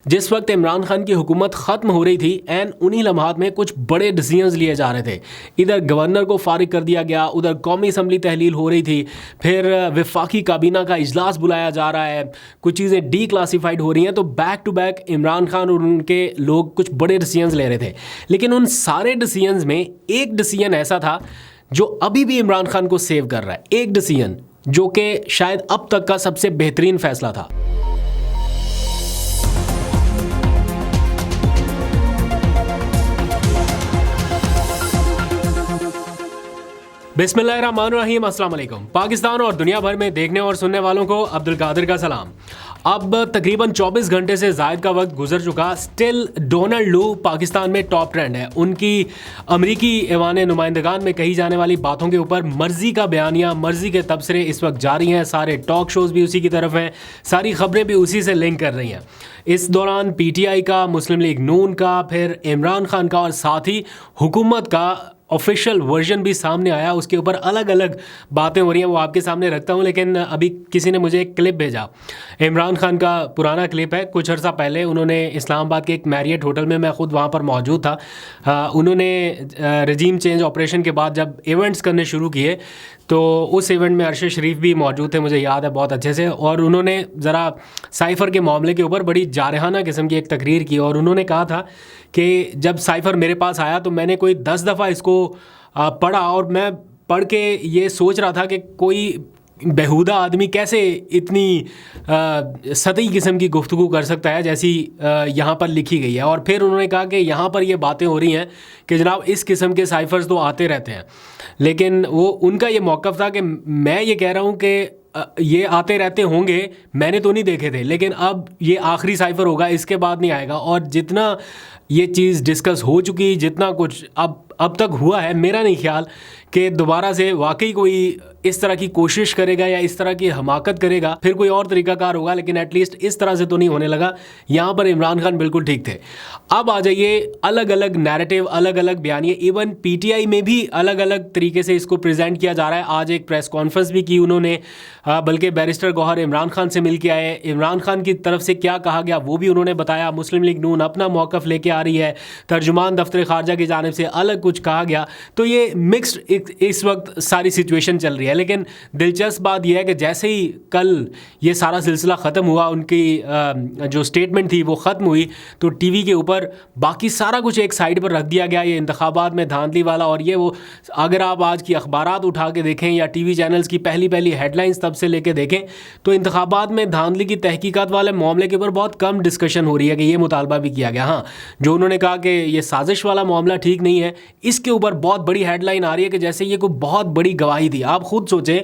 जिस वक्त इमरान खान की हुकूमत ख़त्म हो रही थी एन उन्हीं लम्हात में कुछ बड़े डिसीजंस लिए जा रहे थे। इधर गवर्नर को फारिग कर दिया गया, उधर कौमी असम्बली तहलील हो रही थी, फिर वफाकी काबीना का इजलास बुलाया जा रहा है, कुछ चीज़ें डी क्लासीफाइड हो रही हैं। तो back to back Imran Khan और उनके लोग कुछ बड़े डिसीजंस ले रहे थे। लेकिन उन सारे डिसीजंस में एक डिसीजन ऐसा था जो अभी भी इमरान खान को सेव कर रहा है, एक डिसीजन जो कि शायद अब तक का सबसे बेहतरीन फैसला था। बिस्मिल्लाहिर्रहमानिर्रहीम, अस्सलाम वालेकुम। पाकिस्तान और दुनिया भर में देखने और सुनने वालों को अब्दुल कादिर का सलाम। अब तकरीबन 24 घंटे से ज़ायद का वक्त गुजर चुका, स्टिल डोनाल्ड लू पाकिस्तान में टॉप ट्रेंड है। उनकी अमरीकी ऐवान नुमाइंदगान में कही जाने वाली बातों के ऊपर मर्जी का बयानिया, मर्जी के तबसरे इस वक्त जारी हैं। सारे टॉक शोज़ भी उसी की तरफ हैं, सारी खबरें भी उसी से लिंक कर रही हैं। इस दौरान PTI का, मुस्लिम लीग नून का, फिर इमरान खान का और साथ ही हुकूमत का ऑफिशियल वर्जन भी सामने आया। उसके ऊपर अलग अलग बातें हो रही हैं, वो आपके सामने रखता हूँ। लेकिन अभी किसी ने मुझे एक क्लिप भेजा, इमरान खान का पुराना क्लिप है। कुछ अर्सा पहले उन्होंने इस्लामाबाद के एक मैरियट होटल में, मैं ख़ुद वहाँ पर मौजूद था, उन्होंने रजीम चेंज ऑपरेशन के बाद जब इवेंट्स करने शुरू किए तो उस इवेंट में अरशद शरीफ भी मौजूद थे, मुझे याद है बहुत अच्छे से। और उन्होंने ज़रा साइफ़र के मामले के ऊपर बड़ी जारहाना किस्म की एक तकरीर की और उन्होंने कहा था कि जब साइफ़र मेरे पास आया तो मैंने कोई 10 दफ़ा इसको पढ़ा और मैं पढ़ के ये सोच रहा था कि कोई बेहुदा आदमी कैसे इतनी सतही किस्म की गुफ्तगू कर सकता है जैसी यहाँ पर लिखी गई है। और फिर उन्होंने कहा कि यहाँ पर ये बातें हो रही हैं कि जनाब इस किस्म के साइफ़र्स तो आते रहते हैं, लेकिन वो उनका ये मौक़िफ़ था कि मैं ये कह रहा हूँ कि ये आते रहते होंगे, मैंने तो नहीं देखे थे, लेकिन अब ये आखिरी साइफ़र होगा, इसके बाद नहीं आएगा। और जितना ये चीज़ डिस्कस हो चुकी, जितना कुछ अब तक हुआ है, मेरा नहीं ख्याल कि दोबारा से वाकई कोई इस तरह की कोशिश करेगा या इस तरह की हमाकत करेगा। फिर कोई और तरीकाकार होगा, लेकिन एटलीस्ट इस तरह से तो नहीं होने लगा। यहाँ पर इमरान खान बिल्कुल ठीक थे। अब आ जाइए, अलग अलग नैरेटिव, अलग अलग बयानिए, इवन PTI में भी अलग अलग तरीके से इसको प्रेजेंट किया जा रहा है। आज एक प्रेस कॉन्फ्रेंस भी की उन्होंने, बल्कि बैरिस्टर गौहर इमरान खान से मिल के आए। इमरान खान की तरफ से क्या कहा गया वो भी उन्होंने बताया। मुस्लिम लीग नून अपना मौक़िफ़ लेके आ रही है, तर्जुमान दफ्तर खारजा की जानिब से अलग कुछ कहा गया। तो ये मिक्स्ड इस वक्त सारी सिचुएशन चल रही है। लेकिन दिलचस्प बात यह है कि जैसे ही कल ये सारा सिलसिला ख़त्म हुआ, उनकी जो स्टेटमेंट थी वो ख़त्म हुई, तो TV के ऊपर बाकी सारा कुछ एक साइड पर रख दिया गया। ये इंतखाबात में धांधली वाला और ये वो, अगर आप आज की अखबारात उठा के देखें या TV चैनल्स की पहली हेडलाइंस तब से लेके देखें तो इंतखाबात में धांधली की तहकीकात वाले मामले के ऊपर बहुत कम डिस्कशन हो रही है कि ये मुतालबा भी किया गया। हाँ, जो उन्होंने कहा कि ये साजिश वाला मामला ठीक नहीं है, इसके ऊपर बहुत बड़ी हेडलाइन आ रही है कि जैसे ये कोई बहुत बड़ी गवाही थी। आप खुद सोचें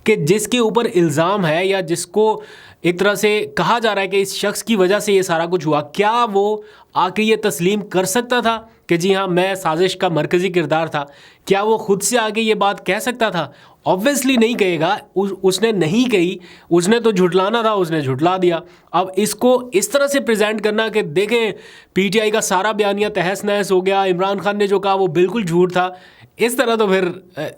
कि जिसके ऊपर इल्ज़ाम है या जिसको एक तरह से कहा जा रहा है कि इस शख्स की वजह से ये सारा कुछ हुआ, क्या वो आके ये तस्लीम कर सकता था कि जी हाँ मैं साजिश का मरकज़ी किरदार था? क्या वो खुद से आगे ये बात कह सकता था? ऑब्वियसली नहीं कहेगा। उसने नहीं कही, उसने तो झुटलाना था, उसने झुटला दिया। अब इसको इस तरह से प्रेजेंट करना कि देखें PTI का सारा बयानिया तहस नहस हो गया, इमरान खान ने जो कहा वो बिल्कुल झूठ था, इस तरह तो फिर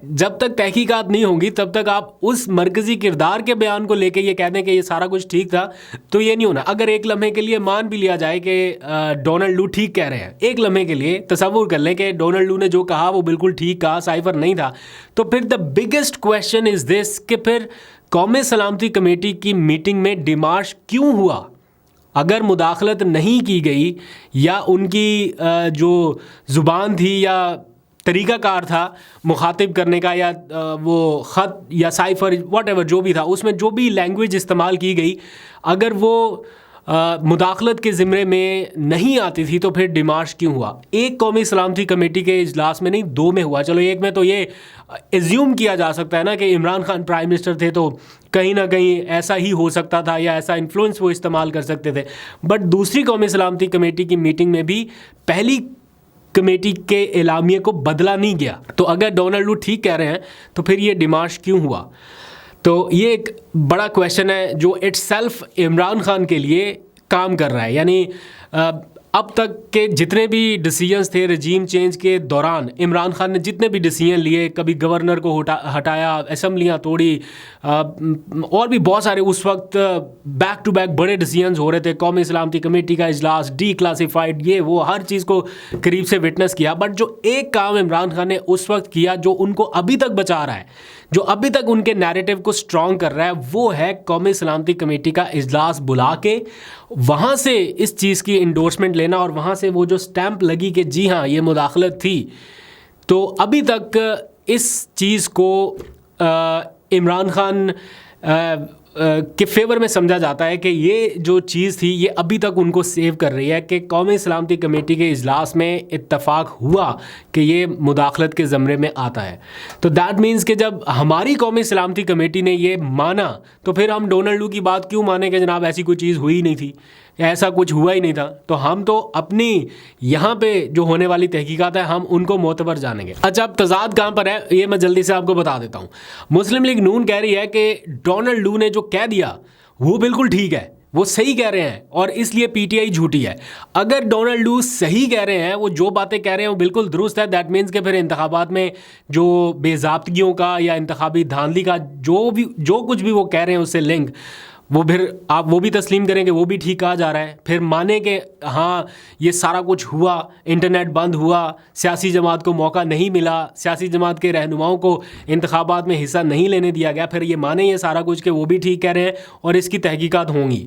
जब तक तहकीकात नहीं होंगी तब तक आप उस मरकज़ी किरदार के बयान को लेके ये कह दें कि ये सारा कुछ ठीक था, तो ये नहीं होना। अगर एक लम्हे के लिए मान भी लिया जाए कि डोनाल्ड लू ठीक कह रहे हैं, एक लम्हे के लिए तसव्वुर कर लें कि डोनाल्ड लू ने जो कहा वो बिल्कुल ठीक कहा, साइफ़र नहीं था, तो फिर the biggest question is this कि फिर कौमी सलामती कमेटी की मीटिंग में डिमार्श क्यों हुआ? अगर मुदाखलत नहीं की गई या उनकी जो ज़ुबान थी या तरीक़ाकार था मुखातिब करने का, या वो ख़त या साइफ़र व्हाटएवर जो भी था, उसमें जो भी लैंग्वेज इस्तेमाल की गई, अगर वो मुदाखलत के ज़िम्मे में नहीं आती थी तो फिर डिमार्श क्यों हुआ? एक कौमी सलामती कमेटी के इजलास में नहीं, 2 में हुआ। चलो एक में तो ये एज्यूम किया जा सकता है ना कि इमरान खान प्राइम मिनिस्टर थे तो कहीं ना कहीं ऐसा ही हो सकता था या ऐसा इन्फ्लुएंस वो इस्तेमाल कर सकते थे। बट दूसरी कौमी सलामती कमेटी की मीटिंग में भी पहली कमेटी के एलामिये को बदला नहीं गया। तो अगर डोनाल्ड लू ठीक कह रहे हैं तो फिर ये डिमार्श क्यों हुआ? तो ये एक बड़ा क्वेश्चन है जो इट्सेल्फ इमरान खान के लिए काम कर रहा है। यानी अब तक के जितने भी डिसीजंस थे रजीम चेंज के दौरान, इमरान खान ने जितने भी डिसीजन लिए, कभी गवर्नर को हटाया, असेंबलियाँ तोड़ी, और भी बहुत सारे उस वक्त बैक टू बैक बड़े डिसीजंस हो रहे थे। कौमी सलामती कमेटी का इजलास, डी क्लासिफाइड, ये वो हर चीज़ को करीब से विटनेस किया। बट जो एक काम इमरान खान ने उस वक्त किया जो उनको अभी तक बचा रहा है, जो अभी तक उनके नैरेटिव को स्ट्रॉन्ग कर रहा है, वो है कौमी सलामती कमेटी का इजलास बुला के वहाँ से इस चीज़ की इंडोर्समेंट लेना और वहाँ से वो जो स्टैंप लगी कि जी हाँ ये मुदाखलत थी। तो अभी तक इस चीज़ को इमरान खान के फेवर में समझा जाता है कि ये जो चीज़ थी ये अभी तक उनको सेव कर रही है कि कौमी सलामती कमेटी के इजलास में इत्तफाक हुआ कि ये मुदाखलत के ज़मरे में आता है। तो दैट मीन्स कि जब हमारी कौमी सलामती कमेटी ने ये माना तो फिर हम डोनाल्ड लू की बात क्यों माने कि जनाब ऐसी कोई चीज़ हुई नहीं थी, ऐसा कुछ हुआ ही नहीं था। तो हम तो अपनी यहाँ पे जो होने वाली तहकीकात है हम उनको मोतबर जानेंगे। अच्छा, अब तजाद कहाँ पर है ये मैं जल्दी से आपको बता देता हूँ। मुस्लिम लीग नून कह रही है कि डोनाल्ड लू ने जो कह दिया वो बिल्कुल ठीक है, वो सही कह रहे हैं और इसलिए पीटीआई झूठी है। अगर डोनाल्ड लू सही कह रहे हैं, वो जो बातें कह रहे हैं वो बिल्कुल दुरुस्त है, दैट मीन्स कि फिर इंतखाबात में जो बेज़ाब्तगियों का या इंतखाबी धांधली का जो कुछ भी वो कह रहे हैं उससे लिंक, वो फिर आप वो भी तस्लीम करेंगे, वो भी ठीक कहा जा रहा है। फिर माने कि हाँ ये सारा कुछ हुआ, इंटरनेट बंद हुआ, सियासी जमात को मौका नहीं मिला, सियासी जमात के रहनुमाओं को इंतखाबात में हिस्सा नहीं लेने दिया गया, फिर ये माने ये सारा कुछ कि वो भी ठीक कह रहे हैं और इसकी तहकीकात होंगी।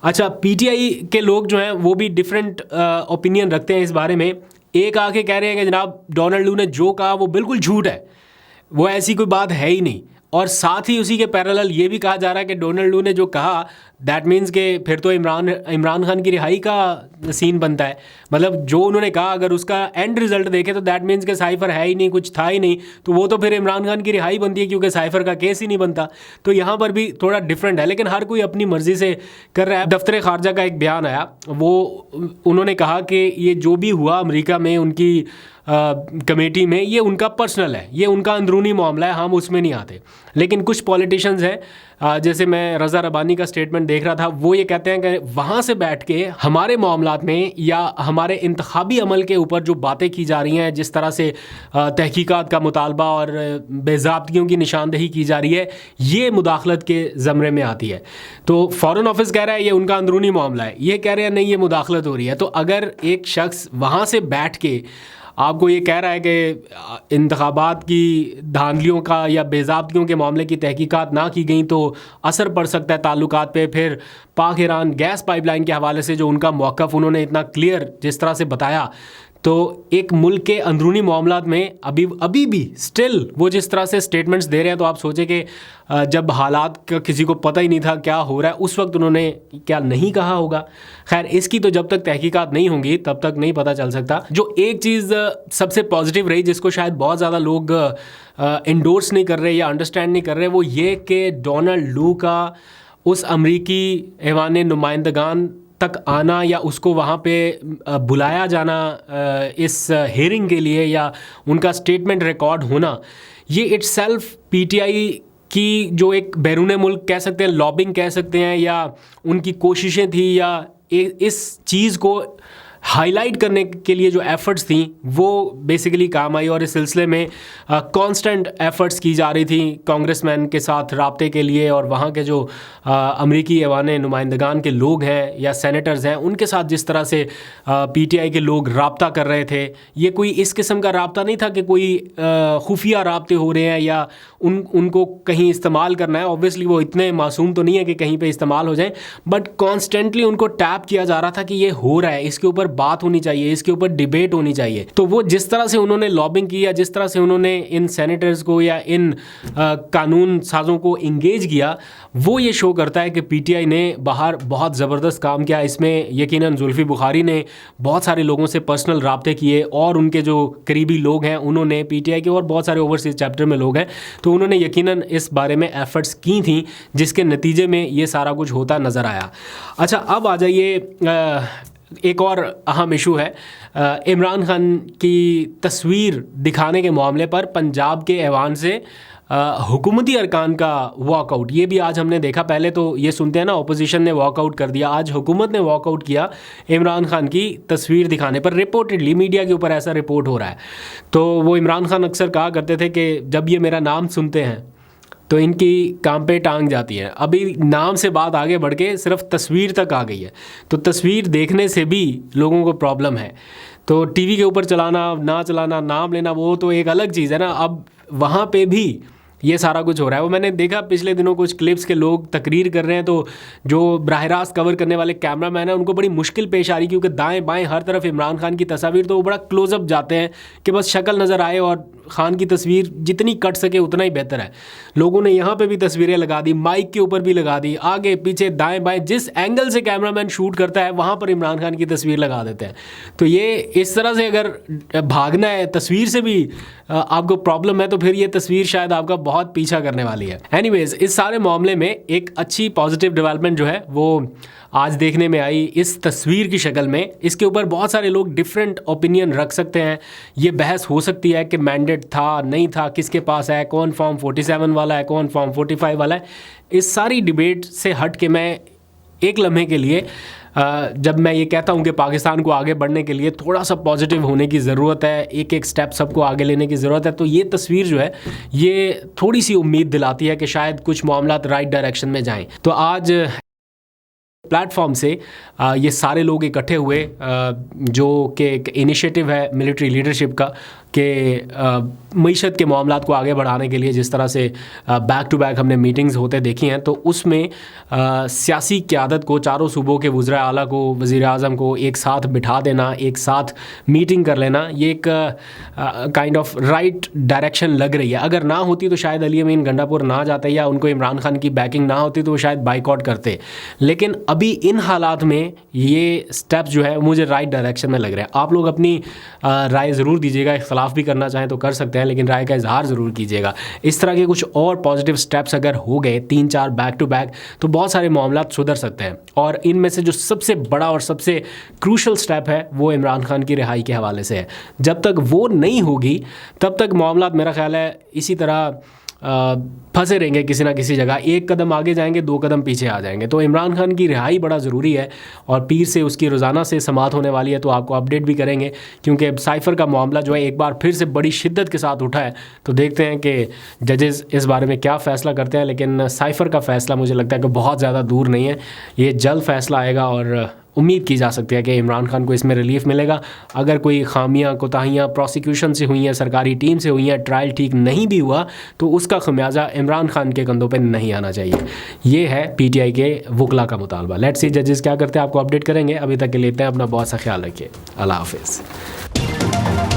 अच्छा, पीटीआई के लोग जो हैं वो भी डिफरेंट ओपिनियन रखते हैं इस बारे में। एक आके कह रहे हैं कि जनाब डोनाल्ड लू ने जो कहा वो बिल्कुल झूठ है, वो ऐसी कोई बात है ही नहीं। और साथ ही उसी के पैरेलल ये भी कहा जा रहा है कि डोनाल्ड लू ने जो कहा दैट मीन्स के फिर तो इमरान खान की रिहाई का सीन बनता है। मतलब जो उन्होंने कहा अगर उसका एंड रिजल्ट देखें तो दैट मीन्स के साइफर है ही नहीं, कुछ था ही नहीं, तो वो तो फिर इमरान खान की रिहाई बनती है क्योंकि साइफर का केस ही नहीं बनता। तो यहाँ पर भी थोड़ा डिफरेंट है, लेकिन हर कोई अपनी मर्जी से कर रहा है। दफ्तर खारजा का एक बयान आया, वो उन्होंने कहा कि ये जो भी हुआ अमेरिका में उनकी कमेटी में, ये उनका पर्सनल है, ये उनका अंदरूनी मामला है, हम उसमें नहीं आते। लेकिन कुछ पॉलिटिशियंस हैं, जैसे मैं रज़ा रबानी का स्टेटमेंट देख रहा था, वो ये कहते हैं कि वहाँ से बैठ के हमारे मामलात में या हमारे इंतखाबी अमल के ऊपर जो बातें की जा रही हैं, जिस तरह से तहकीकात का मुतालबा और बेज़ाब्तियों की निशानदही की जा रही है, ये मुदाखलत के ज़मरे में आती है। तो फ़ॉरेन ऑफिस कह रहा है ये उनका अंदरूनी मामला है, ये कह रहे हैं नहीं ये मुदाखलत हो रही है। तो अगर एक शख्स वहाँ से बैठ के आपको ये कह रहा है कि इंतखाबात की धांधलियों का या बेज़ाब्तियों के मामले की तहकीकात ना की गई तो असर पड़ सकता है ताल्लुकात पे, फिर पाक ईरान गैस पाइपलाइन के हवाले से जो उनका मौक़िफ़ उन्होंने इतना क्लियर जिस तरह से बताया, तो एक मुल्क के अंदरूनी मामलात में अभी भी स्टिल वो जिस तरह से स्टेटमेंट्स दे रहे हैं, तो आप सोचें कि जब हालात का किसी को पता ही नहीं था क्या हो रहा है, उस वक्त उन्होंने क्या नहीं कहा होगा। खैर, इसकी तो जब तक तहकीकात नहीं होंगी तब तक नहीं पता चल सकता। जो एक चीज़ सबसे पॉजिटिव रही, जिसको शायद बहुत ज़्यादा लोग इंडोर्स नहीं कर रहे या अंडरस्टैंड नहीं कर रहे, वो ये कि डोनाल्ड लू का उस अमरीकी ऐवान नुमाइंदगान तक आना या उसको वहाँ पे बुलाया जाना इस हेयरिंग के लिए या उनका स्टेटमेंट रिकॉर्ड होना, ये इट्सेल्फ पीटीआई की जो एक बैरून मुल्क कह सकते हैं, लॉबिंग कह सकते हैं, या उनकी कोशिशें थी या इस चीज़ को हाईलाइट करने के लिए जो एफ़र्ट्स थी वो बेसिकली काम आई। और इस सिलसिले में कांस्टेंट एफ़र्ट्स की जा रही थी कांग्रेसमैन के साथ राब्ते के लिए, और वहाँ के जो अमरीकी ऐवान नुमाइंदगान के लोग हैं या सेनेटर्स हैं उनके साथ जिस तरह से पीटीआई के लोग राब्ता कर रहे थे, ये कोई इस किस्म का राब्ता नहीं था कि कोई खुफिया राब्ते हो रहे हैं या उनको कहीं इस्तेमाल करना है। ऑब्वियसली वो इतने मासूम तो नहीं है कि कहीं पे इस्तेमाल हो जाए, बट कॉन्स्टेंटली उनको टैप किया जा रहा था कि ये हो रहा है, इसके ऊपर बात होनी चाहिए, इसके ऊपर डिबेट होनी चाहिए। तो वो जिस तरह से उन्होंने लॉबिंग की या जिस तरह से उन्होंने इन सेनेटर्स को या इन कानून साजों को इंगेज किया, वो ये शो करता है कि पीटीआई ने बाहर बहुत ज़बरदस्त काम किया। इसमें यकीनन जुल्फ़ी बुखारी ने बहुत सारे लोगों से पर्सनल राब्ते किए और उनके जो करीबी लोग हैं उन्होंने, पीटीआई के और बहुत सारे ओवरसीज़ चैप्टर में लोग हैं, तो उन्होंने यकीनन इस बारे में एफ़र्ट्स की थी, जिसके नतीजे में ये सारा कुछ होता नज़र आया। अच्छा, अब आ जाइए एक और अहम इशू है इमरान खान की तस्वीर दिखाने के मामले पर पंजाब के ऐवान से हुकूमती अरकान का वॉकआउट। ये भी आज हमने देखा। पहले तो ये सुनते हैं ना, अपोजिशन ने वॉकआउट कर दिया, आज हुकूमत ने वॉकआउट किया इमरान खान की तस्वीर दिखाने पर। रिपोर्टेडली मीडिया के ऊपर ऐसा रिपोर्ट हो रहा है। तो वो इमरान खान अक्सर कहा करते थे कि जब ये मेरा नाम सुनते हैं तो इनकी काम पे टांग जाती है। अभी नाम से बात आगे बढ़ के सिर्फ तस्वीर तक आ गई है, तो तस्वीर देखने से भी लोगों को प्रॉब्लम है। तो टीवी के ऊपर चलाना ना चलाना, नाम लेना, वो तो एक अलग चीज़ है ना। अब वहाँ पे भी ये सारा कुछ हो रहा है। वो मैंने देखा पिछले दिनों कुछ क्लिप्स के लोग तकरीर कर रहे हैं, तो जो बराह रास्त कवर करने वाले कैमरा मैन है उनको बड़ी मुश्किल पेश आ रही, क्योंकि दाएं बाएं हर तरफ इमरान खान की तस्वीर, तो वो बड़ा क्लोजअप जाते हैं कि बस शक्ल नज़र आए और खान की तस्वीर जितनी कट सके उतना ही बेहतर है। लोगों ने यहाँ पे भी तस्वीरें लगा दी, माइक के ऊपर भी लगा दी, आगे पीछे दाएं बाएं जिस एंगल से कैमरा मैन शूट करता है वहाँ पर इमरान खान की तस्वीर लगा देते हैं। तो ये इस तरह से अगर भागना है, तस्वीर से भी आपको प्रॉब्लम है, तो फिर ये तस्वीर शायद आपका बहुत पीछा करने वाली है। एनीवेज, इस सारे मामले में एक अच्छी पॉजिटिव डेवलपमेंट जो है वो आज देखने में आई इस तस्वीर की शक्ल में। इसके ऊपर बहुत सारे लोग डिफरेंट ओपिनियन रख सकते हैं। ये बहस हो सकती है कि मैंडेट था नहीं था, किसके पास है, कौन फॉर्म 47 वाला है, कौन फॉर्म 45 वाला है। इस सारी डिबेट से हट के मैं एक लम्हे के लिए जब मैं ये कहता हूँ कि पाकिस्तान को आगे बढ़ने के लिए थोड़ा सा पॉजिटिव होने की ज़रूरत है, एक एक स्टेप सबको आगे लेने की ज़रूरत है, तो ये तस्वीर जो है ये थोड़ी सी उम्मीद दिलाती है कि शायद कुछ मामला राइट डायरेक्शन में जाएं। तो आज प्लेटफॉर्म से ये सारे लोग इकट्ठे हुए, जो कि एक इनिशिएटिव है मिलिट्री लीडरशिप का कि मईशत के मामलात को आगे बढ़ाने के लिए जिस तरह से बैक टू बैक हमने मीटिंग्स होते देखी हैं, तो उसमें सियासी क़यादत को, चारों सूबों के वज़ीर आला को, वज़ीर आज़म को एक साथ बिठा देना, एक साथ मीटिंग कर लेना, ये एक काइंड ऑफ राइट डायरेक्शन लग रही है। अगर ना होती तो शायद अली अमीन गंडापुर ना जाते, या उनको इमरान खान की बैकिंग ना होती तो वो शायद बाइकआउट करते। लेकिन अभी इन हालात में ये स्टेप जो है मुझे राइट डायरेक्शन में लग रहा है। आप लोग अपनी राय ज़रूर दीजिएगा, इख्तलाफ भी करना चाहें तो कर सकते हैं, लेकिन राय का इजहार ज़रूर कीजिएगा। इस तरह के कुछ और पॉजिटिव स्टेप्स अगर हो गए 3-4 बैक टू बैक, तो बहुत सारे मामला सुधर सकते हैं। और इनमें से जो सबसे बड़ा और सबसे क्रूशल स्टेप है वो इमरान खान की रिहाई के हवाले से है। जब तक वो नहीं होगी तब तक मामला मेरा ख्याल है इसी तरह फंसे रहेंगे किसी ना किसी जगह, एक कदम आगे जाएंगे 2 कदम पीछे आ जाएंगे। तो इमरान खान की रिहाई बड़ा ज़रूरी है, और पीर से उसकी रोज़ाना से समाअत होने वाली है, तो आपको अपडेट भी करेंगे, क्योंकि साइफ़र का मामला जो है एक बार फिर से बड़ी शिद्दत के साथ उठा है। तो देखते हैं कि जजेस इस बारे में क्या फ़ैसला करते हैं, लेकिन साइफ़र का फ़ैसला मुझे लगता है कि बहुत ज़्यादा दूर नहीं है, ये जल्द फ़ैसला आएगा और उम्मीद की जा सकती है कि इमरान खान को इसमें रिलीफ मिलेगा। अगर कोई खामियां कोताहियां प्रोसिक्यूशन से हुई हैं, सरकारी टीम से हुई हैं, ट्रायल ठीक नहीं भी हुआ, तो उसका खमियाजा इमरान खान के कंधों पे नहीं आना चाहिए। ये है पीटीआई के वकला का मुतालबा। लेट्स सी जजेस क्या करते हैं, आपको अपडेट करेंगे। अभी तक के लेते हैं, अपना बहुत सा ख्याल रखिए। अल्लाह हाफिज़।